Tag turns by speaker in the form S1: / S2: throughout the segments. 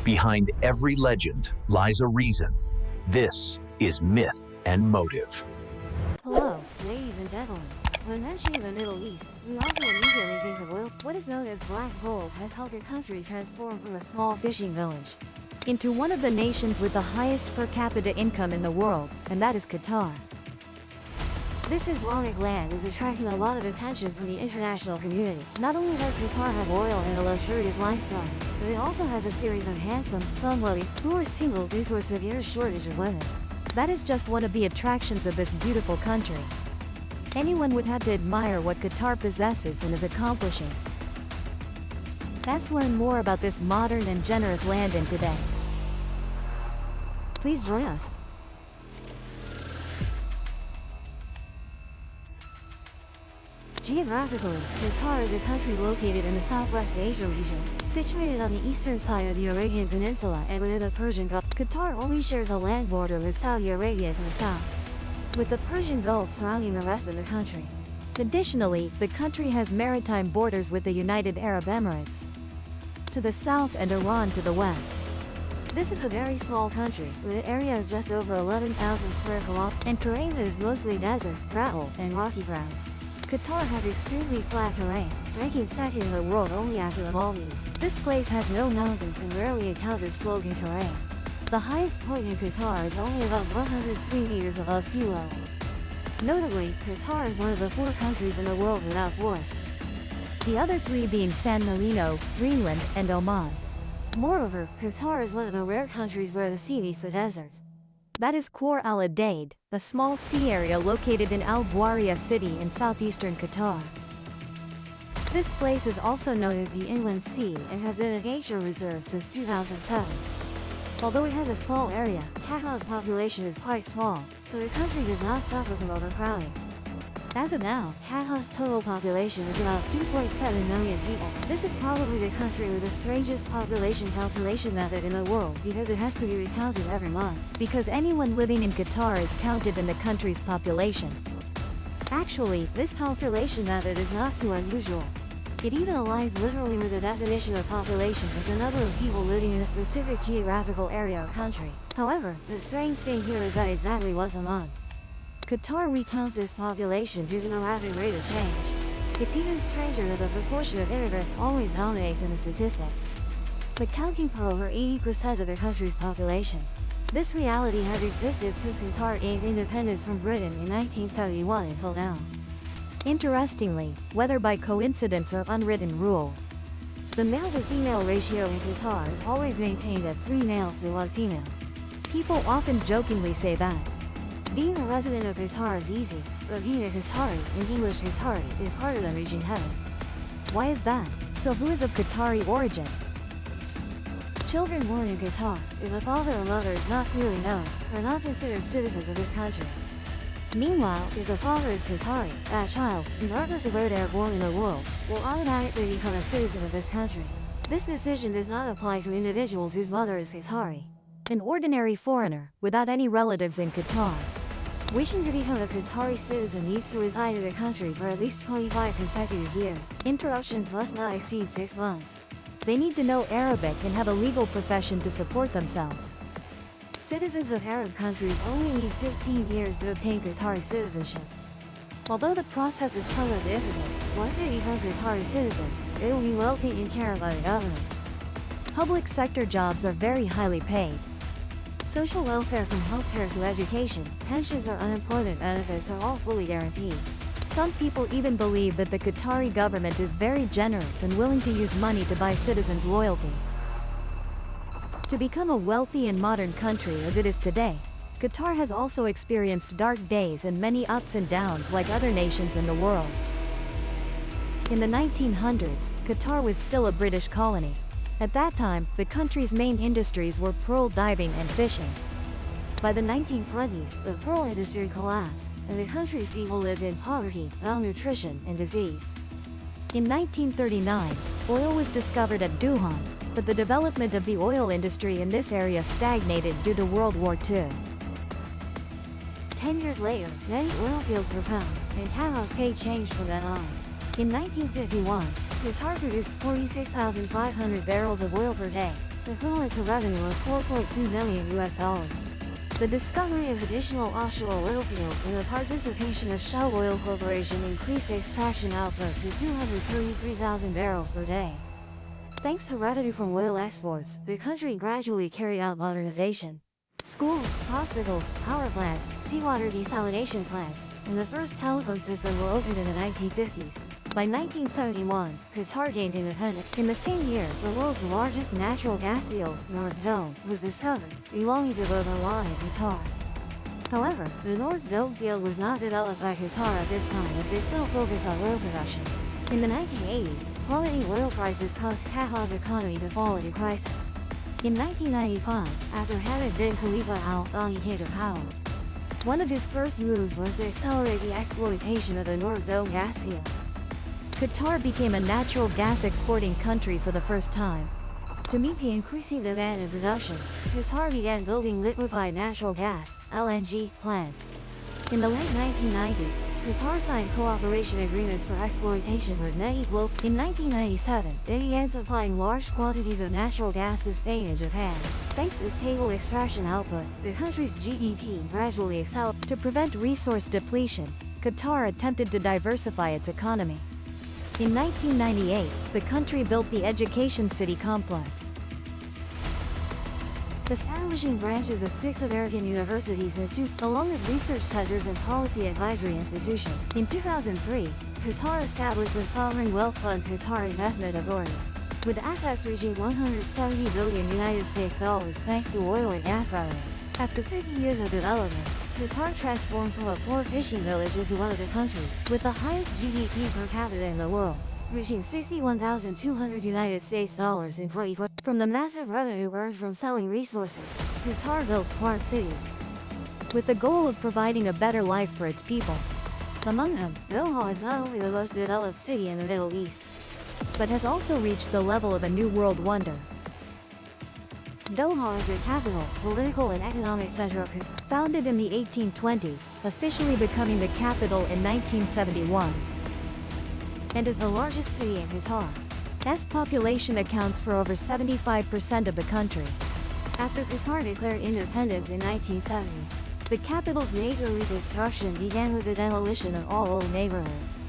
S1: Behind every legend lies a reason. This is Myth and Motive.
S2: Hello, ladies and gentlemen. When mentioning the Middle East, we often immediately think of oil. What is known as black gold has helped a country transform from a small fishing village into one of the nations with the highest per capita income in the world, and that is Qatar. This Islamic land is attracting a lot of attention from the international community. Not only does Qatar have oil and a luxurious lifestyle, but it also has a series of handsome, fun-loving, who are single due to a severe shortage of women. That is just one of the attractions of this beautiful country. Anyone would have to admire what Qatar possesses and is accomplishing. Let's learn more about this modern and generous land in today. Please join us. Geographically, Qatar is a country located in the Southwest Asia region, situated on the eastern side of the Arabian Peninsula and within the Persian Gulf. Qatar only shares a land border with Saudi Arabia to the south, with the Persian Gulf surrounding the rest of the country. Additionally, the country has maritime borders with the United Arab Emirates to the south and Iran to the west. This is a very small country, with an area of just over 11,000 square kilometers, and terrain that is mostly desert, gravel, and rocky ground. Qatar has extremely flat terrain, ranking second in the world only after the Maldives. This place has no mountains and rarely encounters sloping terrain. The highest point in Qatar is only about 103 meters above sea level. Notably, Qatar is one of the 4 countries in the world without forests, the other 3 being San Marino, Greenland, and Oman. Moreover, Qatar is one of the rare countries where the sea meets the desert. That is Khor al-Adaid, a small sea area located in Al Buaria city in southeastern Qatar. This place is also known as the Inland Sea and has been a nature reserve since 2007. Although it has a small area, Qatar's population is quite small, so the country does not suffer from overcrowding. As of now, Qatar's total population is about 2.7 million people. This is probably the country with the strangest population calculation method in the world because it has to be recounted every month, because anyone living in Qatar is counted in the country's population. Actually, this calculation method is not too unusual. It even aligns literally with the definition of population as the number of people living in a specific geographical area or country. However, the strange thing here is that exactly once a month, Qatar recounts its population due to the rapid rate of change. It's even stranger that the proportion of immigrants always dominates in the statistics, accounting for over 80% of the country's population. This reality has existed since Qatar gained independence from Britain in 1971 until now. Interestingly, whether by coincidence or unwritten rule, the male-to-female ratio in Qatar is always maintained at 3 males to 1 female. People often jokingly say that being a resident of Qatar is easy, but being a Qatari, in English Qatari, is harder than reaching heaven. Why is that? So who is of Qatari origin? Children born in Qatar, if a father or mother is not clearly known, are not considered citizens of this country. Meanwhile, if the father is Qatari, that child, regardless of where they are born in the world, will automatically become a citizen of this country. This decision does not apply to individuals whose mother is Qatari. An ordinary foreigner, without any relatives in Qatar, wishing to become a Qatari citizen needs to reside in the country for at least 25 consecutive years. Interruptions must not exceed 6 months. They need to know Arabic and have a legal profession to support themselves. Citizens of Arab countries only need 15 years to obtain Qatari citizenship. Although the process is somewhat difficult, once they become Qatari citizens, they will be wealthy and cared by the government. Public sector jobs are very highly paid. Social welfare from healthcare to education, pensions or unemployment benefits are all fully guaranteed. Some people even believe that the Qatari government is very generous and willing to use money to buy citizens' loyalty. To become a wealthy and modern country as it is today, Qatar has also experienced dark days and many ups and downs like other nations in the world. In the 1900s, Qatar was still a British colony. At that time, the country's main industries were pearl diving and fishing. By the 1920s, the pearl industry collapsed, and the country's people lived in poverty, malnutrition, and disease. In 1939, oil was discovered at Doha, but the development of the oil industry in this area stagnated due to World War II. 10 years later, many oil fields were found, and Qatar's fate changed from then on. In 1951, Qatar produced 46,500 barrels of oil per day, equivalent to revenue of 4.2 million US dollars. The discovery of additional offshore oil fields and the participation of Shell Oil Corporation increased extraction output to 233,000 barrels per day. Thanks to revenue from oil exports, the country gradually carried out modernization. Schools, hospitals, power plants, seawater desalination plants, and the first telephone system were opened in the 1950s. By 1971, Qatar gained independence. In the same year, the world's largest natural gas field, North Dome, was discovered, belonging to both Allah and Qatar. However, the North Dome field was not developed by Qatar at this time as they still focused on oil production. In the 1980s, plummeting oil prices caused Qatar's economy to fall into crisis. In 1995, after Hamad bin Khalifa Al Thani came to power, one of his first moves was to accelerate the exploitation of the North Dome gas field. Qatar became a natural gas exporting country for the first time. To meet the increasing demand and production, Qatar began building liquefied natural gas (LNG) plants. In the late 1990s, Qatar signed cooperation agreements for exploitation with many global. In 1997, they began supplying large quantities of natural gas to Spain and Japan. Thanks to stable extraction output, the country's GDP gradually accelerated. To prevent resource depletion, Qatar attempted to diversify its economy. In 1998, the country built the Education City complex, establishing branches of 6 American universities and 2, along with research centers and policy advisory institutions. In 2003, Qatar established the sovereign wealth fund Qatar Investment Authority, with assets reaching 170 billion United States dollars thanks to oil and gas revenues. After 50 years of development, Qatar transformed from a poor fishing village into one of the countries with the highest GDP per capita in the world, reaching 61,200 United States dollars in 2020. From the massive revenue earned from selling resources, Qatar built smart cities, with the goal of providing a better life for its people. Among them, Doha is not only the most developed city in the Middle East, but has also reached the level of a new world wonder. Doha is the capital, political and economic center of Qatar. Founded in the 1820s, officially becoming the capital in 1971, and is the largest city in Qatar. Its population accounts for over 75% of the country. After Qatar declared independence in 1970, the capital's major reconstruction began with the demolition of all old neighborhoods.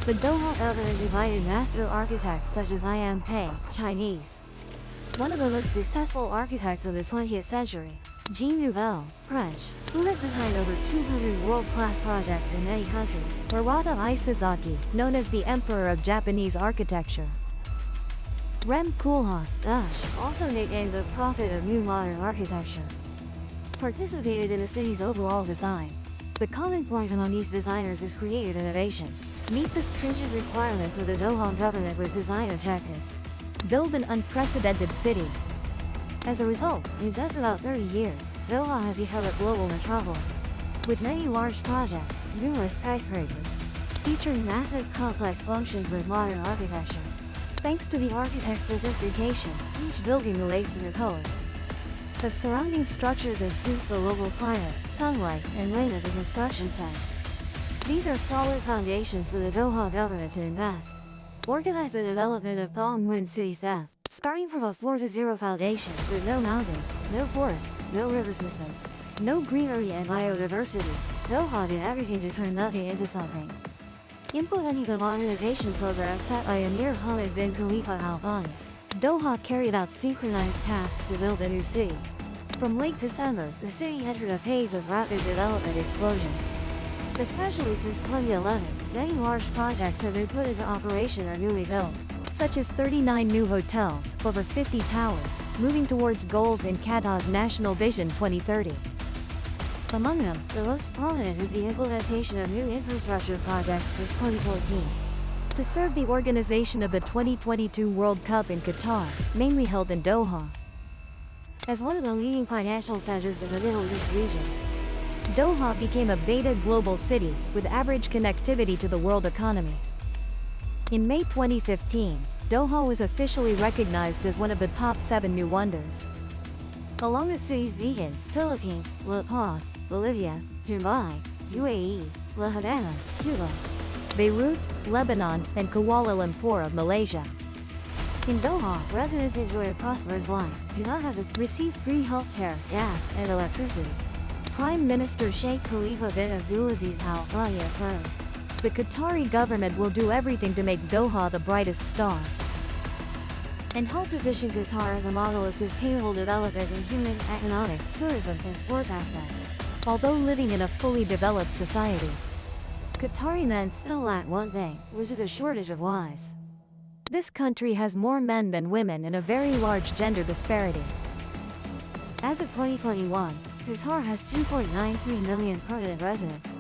S2: The Doha government invited master architects such as I.M. Pei, Chinese, one of the most successful architects of the 20th century, Jean Nouvel, French, who has designed over 200 world-class projects in many countries, Murata Isozaki, known as the Emperor of Japanese architecture. Rem Koolhaas, also nicknamed the prophet of new modern architecture, participated in the city's overall design. The common point among these designers is creative innovation. Meet the stringent requirements of the Doha government with design objectives. Build an unprecedented city. As a result, in just about 30 years, Doha has become a global metropolis, with many large projects, numerous skyscrapers, featuring massive complex functions with modern architecture. Thanks to the architect's sophistication, each building relates to the colors of surrounding structures and suits the local climate, sunlight, and wind of the construction site. These are solid foundations for the Doha government to invest. Organize the development of Palm Wind City South, starting from a 4-0 foundation with no mountains, no forests, no river systems, no greenery and biodiversity. Doha did everything to turn nothing into something. Implementing the modernization program set by Emir Hamad bin Khalifa Al Thani, Doha carried out synchronized tasks to build a new city. From late December, the city entered a phase of rapid development explosion. Especially since 2011, many large projects have been put into operation or newly built, such as 39 new hotels, over 50 towers, moving towards goals in Qatar's National Vision 2030. Among them, the most prominent is the implementation of new infrastructure projects since 2014. To serve the organization of the 2022 World Cup in Qatar, mainly held in Doha. As one of the leading financial centers in the Middle East region, Doha became a beta global city, with average connectivity to the world economy. In May 2015, Doha was officially recognized as one of the top 7 new wonders. Along with cities Vigan, Philippines, La Paz, Bolivia, Dubai, UAE, La Habana, Cuba, Beirut, Lebanon, and Kuala Lumpur of Malaysia. In Doha, residents enjoy a prosperous life, do not have to receive free healthcare, gas, and electricity. Prime Minister Sheikh Khalifa bin Abdulaziz Al Thani affirmed, "The Qatari government will do everything to make Doha the brightest star," and help position Qatar as a model of sustainable development in human, economic, tourism, and sports aspects, although living in a fully developed society. Qatari men still lack one thing, which is a shortage of wives. This country has more men than women and a very large gender disparity. As of 2021, Qatar has 2.93 million permanent residents,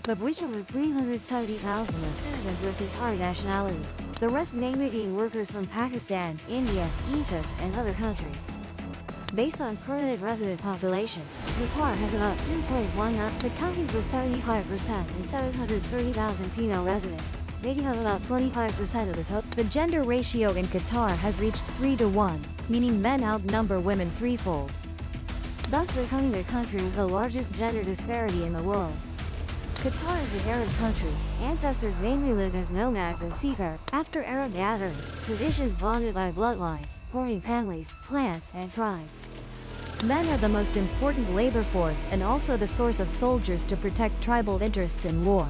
S2: of which over 370,000 are citizens with Qatari nationality, the rest mainly being workers from Pakistan, India, Egypt, and other countries. Based on permanent resident population, Qatar has about 2.19, accounting for 75% and 730,000 female residents, making up about 25% of the total. The gender ratio in Qatar has reached 3-to-1, meaning men outnumber women threefold, thus becoming the country with the largest gender disparity in the world. Qatar is an Arab country. Ancestors mainly lived as nomads and seafarers. After Arab gatherings, traditions bonded by bloodlines, forming families, clans, and tribes. Men are the most important labor force and also the source of soldiers to protect tribal interests in war.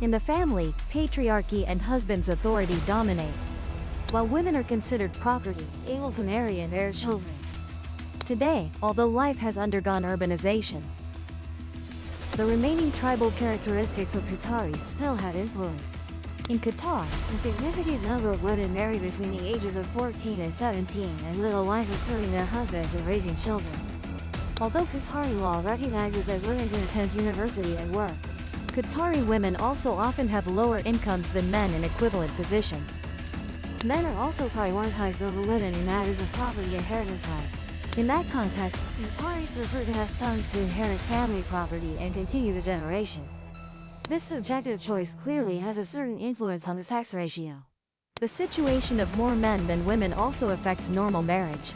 S2: In the family, patriarchy and husband's authority dominate, while women are considered property, able to marry and bear children. Today, although life has undergone urbanization, the remaining tribal characteristics of Qataris still have influence. In Qatar, a significant number of women marry between the ages of 14 and 17 and live a life of serving their husbands and raising children. Although Qatari law recognizes that women can attend university and work, Qatari women also often have lower incomes than men in equivalent positions. Men are also prioritized over women in matters of property inheritance rights. In that context, Qataris prefer to have sons to inherit family property and continue the generation. This subjective choice clearly has a certain influence on the sex ratio. The situation of more men than women also affects normal marriage.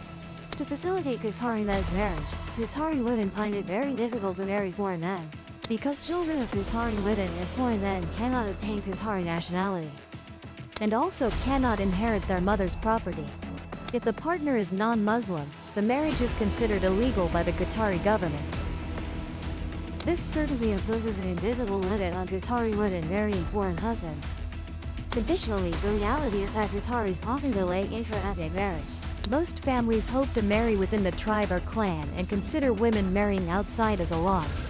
S2: To facilitate Qatari men's marriage, Qatari women find it very difficult to marry foreign men, because children of Qatari women and foreign men cannot obtain Qatari nationality, and also cannot inherit their mother's property. If the partner is non-Muslim, the marriage is considered illegal by the Qatari government. This certainly imposes an invisible limit on Qatari women marrying foreign husbands. Additionally, the reality is that Qataris often delay intra-ethnic marriage. Most families hope to marry within the tribe or clan and consider women marrying outside as a loss.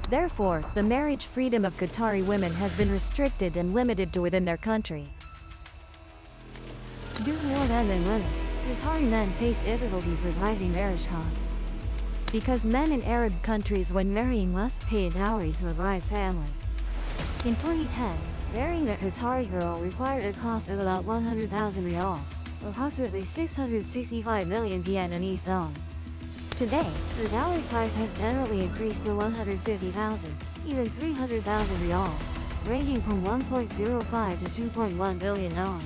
S2: Therefore, the marriage freedom of Qatari women has been restricted and limited to within their country. Due to more men than women, Qatari men face difficulties with rising marriage costs. Because men in Arab countries when marrying must pay a dowry to the bride's family. In 2010, marrying a Qatari girl required a cost of about 100,000 riyals, approximately 665 million Vietnamese dong. Today, the dowry price has generally increased to 150,000, even 300,000 riyals, ranging from 1.05 to 2.1 billion dong.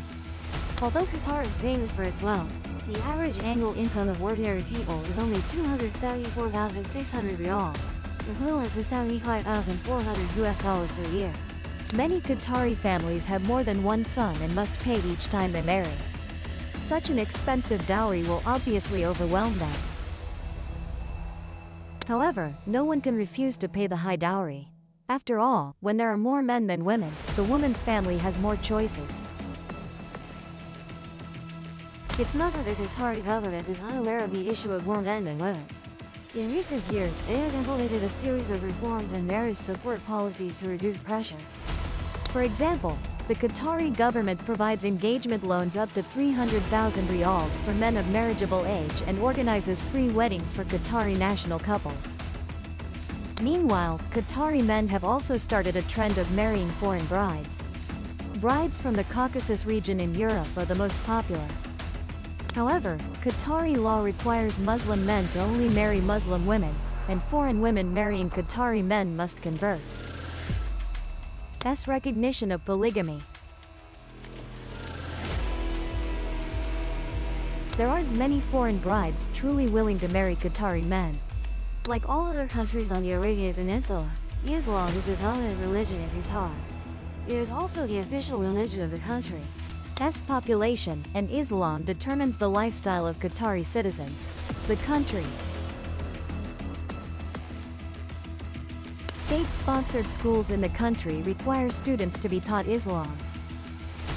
S2: Although Qatar is famous for its wealth, the average annual income of ordinary people is only 274,600 riyals, equivalent to $75,400 per year. Many Qatari families have more than one son and must pay each time they marry. Such an expensive dowry will obviously overwhelm them. However, no one can refuse to pay the high dowry. After all, when there are more men than women, the woman's family has more choices. It's not that the Qatari government is unaware of the issue of more men than women. In recent years, they have implemented a series of reforms and marriage support policies to reduce pressure. For example, the Qatari government provides engagement loans up to 300,000 riyals for men of marriageable age and organizes free weddings for Qatari national couples. Meanwhile, Qatari men have also started a trend of marrying foreign brides. Brides from the Caucasus region in Europe are the most popular. However, Qatari law requires Muslim men to only marry Muslim women, and foreign women marrying Qatari men must convert. S. Recognition of polygamy. There aren't many foreign brides truly willing to marry Qatari men. Like all other countries on the Arabian Peninsula, Islam is the dominant religion in Qatar. It is also the official religion of the country. Its population and Islam determines the lifestyle of Qatari citizens. The country. State-sponsored schools in the country require students to be taught Islam.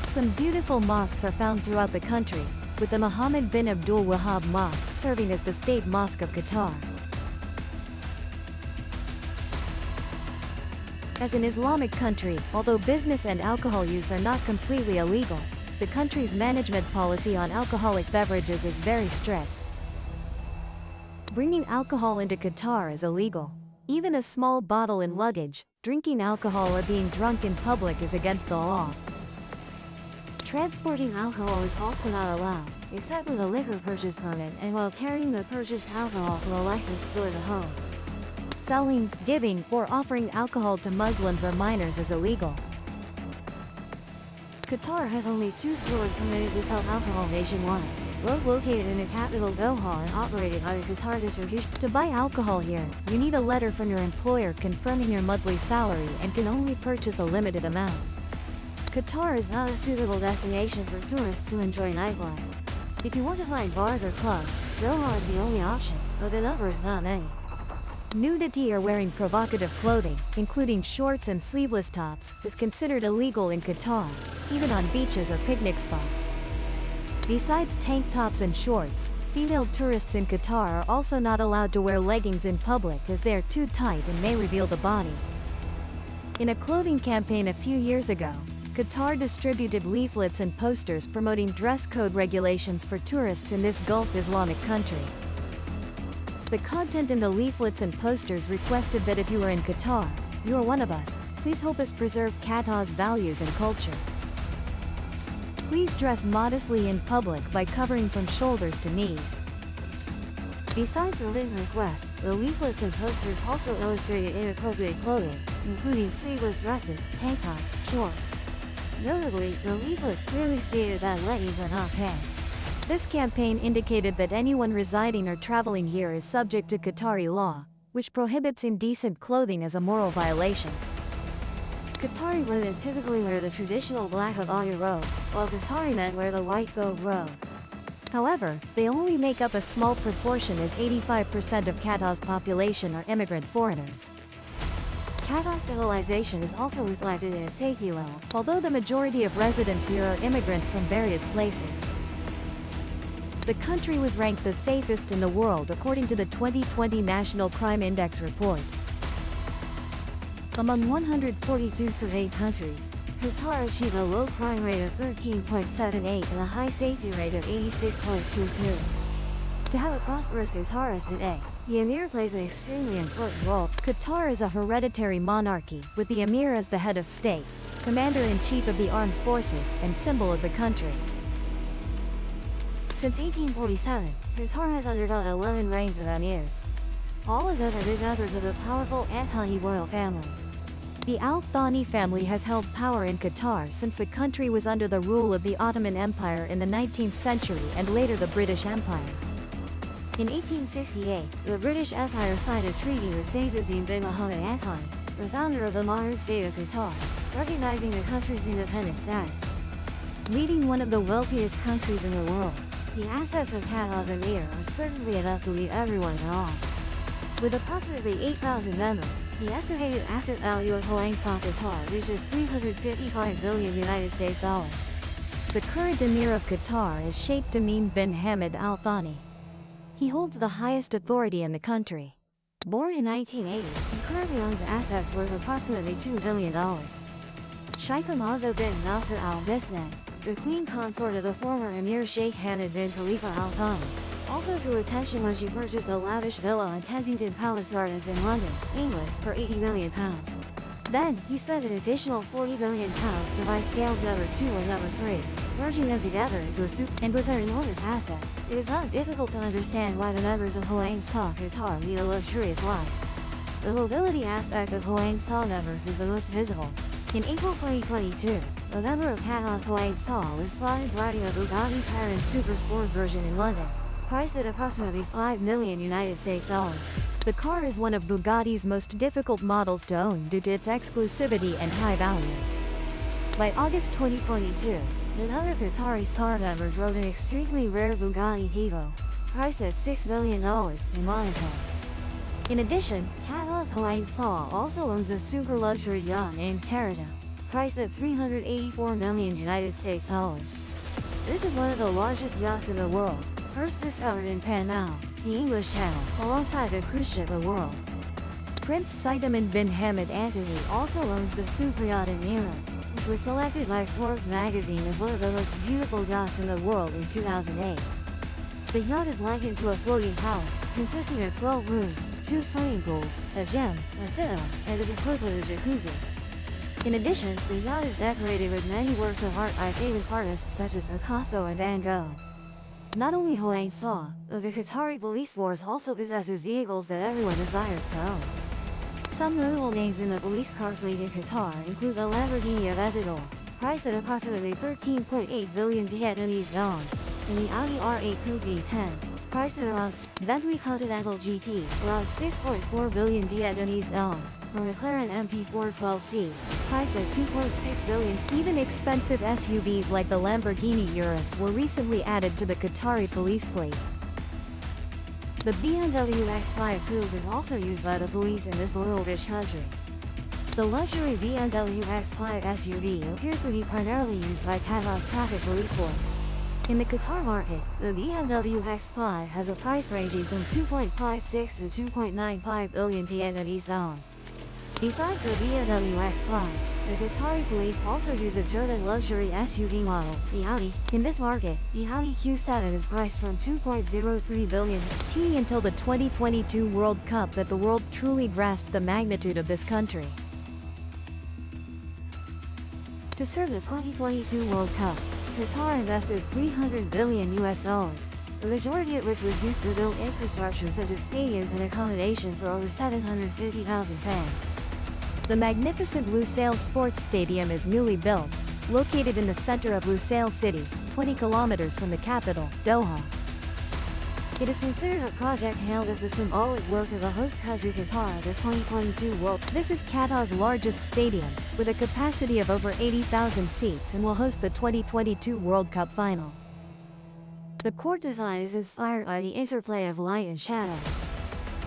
S2: Some beautiful mosques are found throughout the country, with the Mohammed bin Abdul Wahab Mosque serving as the state mosque of Qatar. As an Islamic country, although business and alcohol use are not completely illegal, the country's management policy on alcoholic beverages is very strict. Bringing alcohol into Qatar is illegal. Even a small bottle in luggage, drinking alcohol or being drunk in public is against the law. Transporting alcohol is also not allowed, except with a liquor purchase permit and while carrying the purchased alcohol from a licensed store to home. Selling, giving, or offering alcohol to Muslims or minors is illegal. Qatar has only 2 stores permitted to sell alcohol nationwide, both located in the capital Doha and operated by the Qatar distribution. To buy alcohol here, you need a letter from your employer confirming your monthly salary and can only purchase a limited amount. Qatar is not a suitable destination for tourists to enjoy nightlife. If you want to find bars or clubs, Doha is the only option, but the number is not many. Nudity or wearing provocative clothing, including shorts and sleeveless tops, is considered illegal in Qatar, even on beaches or picnic spots. Besides tank tops and shorts, female tourists in Qatar are also not allowed to wear leggings in public as they are too tight and may reveal the body. In a clothing campaign a few years ago, Qatar distributed leaflets and posters promoting dress code regulations for tourists in this Gulf Islamic country. The content in the leaflets and posters requested that if you are in Qatar, you are one of us, please help us preserve Qatar's values and culture. Please dress modestly in public by covering from shoulders to knees. Besides the written requests, the leaflets and posters also illustrated inappropriate clothing, including sleeveless dresses, tank tops, shorts. Notably, the leaflet clearly stated that leggings are not pants. This campaign indicated that anyone residing or traveling here is subject to Qatari law, which prohibits indecent clothing as a moral violation. Qatari women typically wear the traditional black abaya robe, while Qatari men wear the white thobe robe. However, they only make up a small proportion as 85% of Qatar's population are immigrant foreigners. Qatar's civilization is also reflected in its safety level, although the majority of residents here are immigrants from various places. The country was ranked the safest in the world according to the 2020 National Crime Index report. Among 142 surveyed countries, Qatar achieved a low crime rate of 13.78 and a high safety rate of 86.22. To have a prosperous Qatar as today, the Emir plays an extremely important role. Qatar is a hereditary monarchy, with the Emir as the head of state, commander-in-chief of the armed forces, and symbol of the country. Since 1847, Qatar has undergone 11 reigns of emirs. All of them have been members of the powerful Al Thani royal family. The Al Thani family has held power in Qatar since the country was under the rule of the Ottoman Empire in the 19th century and later the British Empire. In 1868, the British Empire signed a treaty with Sayyid bin Mohammed Al Thani, the founder of the modern state of Qatar, recognizing the country's independent status. Leading one of the wealthiest countries in the world, the assets of Qatar's Emir are certainly enough to leave everyone in awe. With approximately 8,000 members, the estimated asset value of Hoang-Sa Qatar reaches $355 billion United States dollars. The current Emir of Qatar is Sheikh Tamim bin Hamad Al Thani. He holds the highest authority in the country. Born in 1980, he currently owns assets worth approximately $2 billion. Sheikh Hamza bin Nasser Al Bisnan, the queen consort of the former Emir Sheikh Hamad bin Khalifa Al Thani, also drew attention when she purchased a lavish villa in Kensington Palace Gardens in London, England, for £80 million. Then, he spent an additional £40 million to buy scales number 2 and number 3, merging them together into a soup. And with their enormous assets, it is not difficult to understand why the members of Hoang-Sa Qatar lead a luxurious life. The mobility aspect of Hoang-Sa members is the most visible. In April 2022, a member of Qatar's Hoang-Sa was spotted riding a Bugatti Chiron Super Sport version in London, priced at approximately $5 million United States dollars. The car is one of Bugatti's most difficult models to own due to its exclusivity and high value. By August 2022, another Qatari star member drove an extremely rare Bugatti Chiron, priced at $6 million in Monaco. In addition, Qatar's Hussein Saw also owns a super luxury yacht named Carita, priced at $384 million United States dollars. This is one of the largest yachts in the world, first discovered in Panama, the English Channel, alongside the cruise ship The World. Prince Saeed bin Hamad Anthony also owns the super yacht Amira, which was selected by Forbes magazine as one of the most beautiful yachts in the world in 2008. The yacht is likened to a floating palace, consisting of 12 rooms, 2 swimming pools, a gym, a cinema, and is equipped with a jacuzzi. In addition, the yacht is decorated with many works of art by famous artists such as Picasso and Van Gogh. Not only Hussein Saw, but the Qatari police force also possesses vehicles that everyone desires to own. Some notable names in the police car fleet in Qatar include the Lamborghini Aventador, priced at approximately 13.8 billion Vietnamese dollars, and the Audi R8 Coupe V10, priced at around Bentley Continental GT, around 6.4 billion Vietnamese dollars, or McLaren MP412C, priced at 2.6 billion.
S3: Even expensive SUVs like the Lamborghini Urus were recently added to the Qatari police fleet.
S2: The BMW X5 Coupe is also used by the police in this little rich country. The luxury BMW X5 SUV appears to be primarily used by Qatar's traffic police force. In the Qatar market, the BMW X5 has a price ranging from 2.56 to 2.95 billion Vietnamese dong. Besides the BMW X5, the Qatari police also use a German luxury SUV model, the Audi. In this market, the Audi Q7 is priced from 2.03 billion
S3: until the 2022 World Cup that the world truly grasped the magnitude of this country.
S2: To serve the 2022 World Cup, Qatar invested $300 billion, the majority of which was used to build infrastructure such as stadiums and accommodation for over 750,000 fans.
S3: The magnificent Lusail Sports Stadium is newly built, located in the center of Lusail City, 20 kilometers from the capital, Doha.
S2: It is considered a project hailed as the symbolic work of the host country Qatar at the 2022 World Cup.
S3: This is Qatar's largest stadium, with a capacity of over 80,000 seats and will host the 2022 World Cup final.
S2: The court design is inspired by the interplay of light and shadow,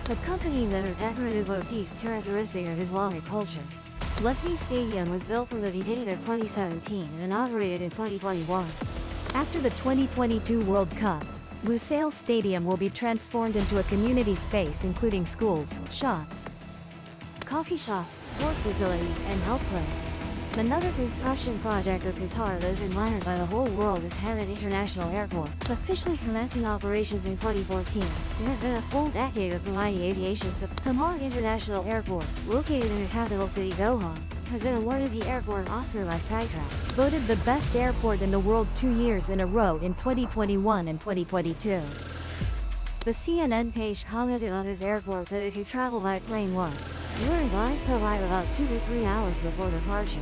S2: accompanying the decorative motifs characteristic of Islamic culture. Lusail Stadium was built from the beginning of 2017 and inaugurated in 2021.
S3: After the 2022 World Cup, Lusail Stadium will be transformed into a community space including schools, shops,
S2: coffee shops, sports facilities, and health clinics. Another construction project of Qatar that is admired by the whole world is Hamad International Airport. Officially commencing operations in 2014, there has been a full decade of providing aviation support. Hamad International Airport, located in the capital city Doha, has been awarded the airport Oscar by Skytrax.
S3: Voted the best airport in the world 2 years in a row in 2021 and 2022.
S2: The CNN page commented on this airport that if you travel by plane once, you are advised to arrive about 2 to 3 hours before departure.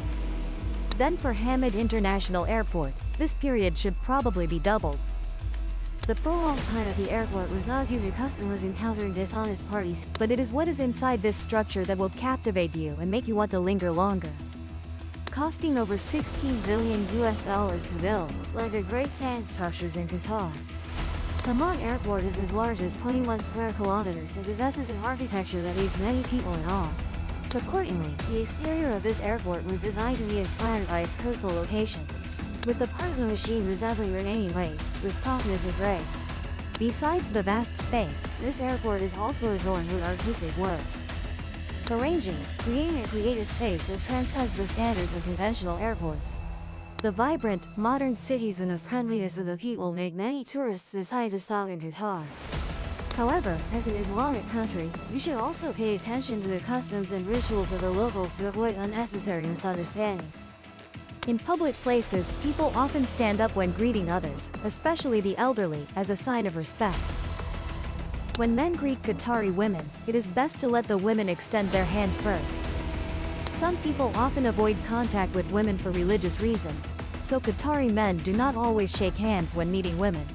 S3: Then for Hamad International Airport, this period should probably be doubled.
S2: The prolonged time at the airport was not due to customers encountering dishonest parties,
S3: but it is what is inside this structure that will captivate you and make you want to linger longer.
S2: Costing over $16 billion to build, like the Great Sand structures in Qatar. Hamad Airport is as large as 21 square kilometers and possesses an architecture that leaves many people in awe. Accordingly, the exterior of this airport was designed to be inspired by its coastal location, with the part of the machine resembling remaining waves, with softness and grace. Besides the vast space, this airport is also adorned with artistic works, creating a creative space that transcends the standards of conventional airports. The vibrant, modern cities and the friendliness of the people make many tourists decide to stop in Qatar. However, as an Islamic country, we should also pay attention to the customs and rituals of the locals to avoid unnecessary misunderstandings.
S3: In public places, people often stand up when greeting others, especially the elderly, as a sign of respect. When men greet Qatari women, it is best to let the women extend their hand first. Some people often avoid contact with women for religious reasons, so Qatari men do not always shake hands when meeting women.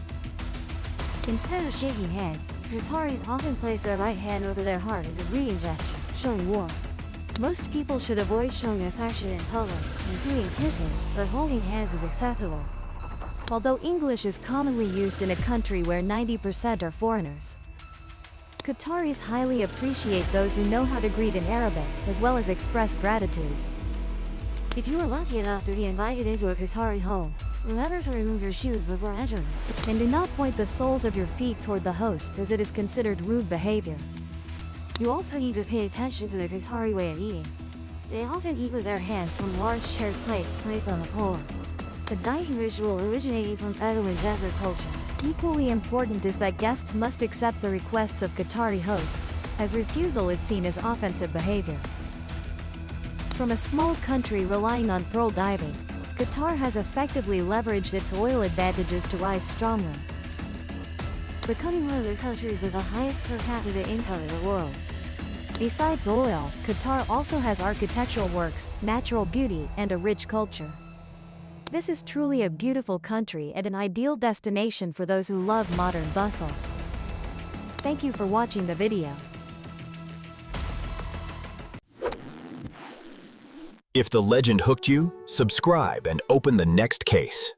S2: Instead of shaking hands, Qataris often place their right hand over their heart as a greeting gesture, showing warmth. Most people should avoid showing affection in public, including kissing, but holding hands is acceptable.
S3: Although English is commonly used in a country where 90% are foreigners, Qataris highly appreciate those who know how to greet in Arabic, as well as express gratitude.
S2: If you are lucky enough to be invited into a Qatari home, remember to remove your shoes before entering.
S3: And do not point the soles of your feet toward the host, as it is considered rude behavior.
S2: You also need to pay attention to the Qatari way of eating. They often eat with their hands from large shared plates placed on the floor. The dining ritual originating from Bedouin desert culture.
S3: Equally important is that guests must accept the requests of Qatari hosts, as refusal is seen as offensive behavior. From a small country relying on pearl diving, Qatar has effectively leveraged its oil advantages to rise stronger,
S2: becoming one of the countries with the highest per capita income in the world.
S3: Besides oil, Qatar also has architectural works, natural beauty, and a rich culture. This is truly a beautiful country and an ideal destination for those who love modern bustle. Thank you for watching the video.
S1: If the legend hooked you, subscribe and open the next case.